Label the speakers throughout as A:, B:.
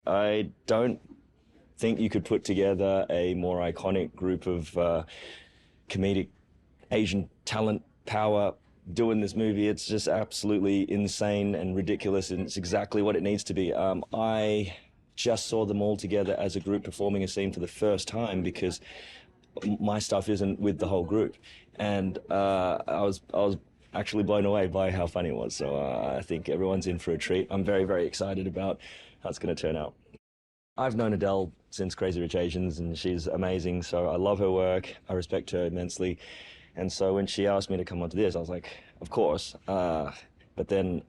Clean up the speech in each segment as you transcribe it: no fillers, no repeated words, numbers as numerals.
A: I don't think you could put together a more iconic group of comedic Asian talent power doing this movie. It's just absolutely insane and ridiculous, and it's exactly what it needs to be. I just saw them all together as a group performing a scene for the first time because my stuff isn't with the whole group, and I was actually blown away by how funny it was. So I think everyone's in for a treat. I'm very, very excited about how it's going to turn out. I've known Adele since Crazy Rich Asians, and she's amazing. So I love her work. I respect her immensely. And so when she asked me to come onto this, I was like, of course. But then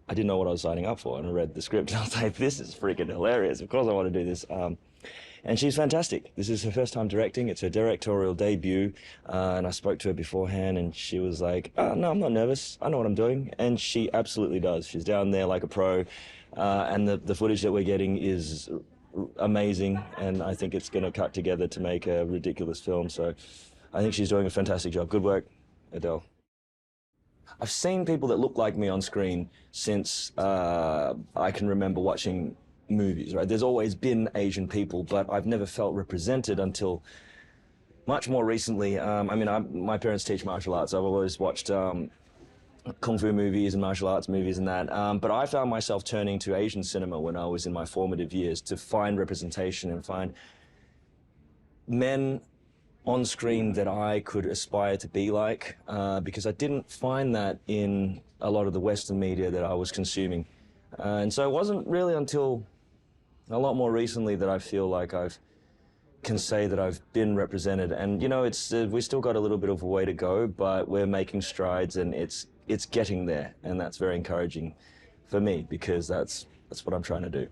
A: I didn't know what I was signing up for, and I read the script, and I was like, this is freaking hilarious. Of course I want to do this. And she's fantastic. This is her first time directing. It's her directorial debut. And I spoke to her beforehand, and she was like, oh, no, I'm not nervous. I know what I'm doing. And she absolutely does. She's down there like a pro. And the footage that we're getting is amazing. And I think it's going to cut together to make a ridiculous film. So I think she's doing a fantastic job. Good work, Adele. I've seen people that look like me on screen since I can remember watching movies, right? There's always been Asian people, but I've never felt represented until much more recently. My parents teach martial arts. I've always watched kung fu movies and martial arts movies and that. But I found myself turning to Asian cinema when I was in my formative years to find representation and find men on screen that I could aspire to be like, because I didn't find that in a lot of the Western media that I was consuming. And so it wasn't really until a lot more recently that I feel like can say that I've been represented. And you know, we still got a little bit of a way to go, but we're making strides, and it's getting there, and that's very encouraging for me because that's what I'm trying to do.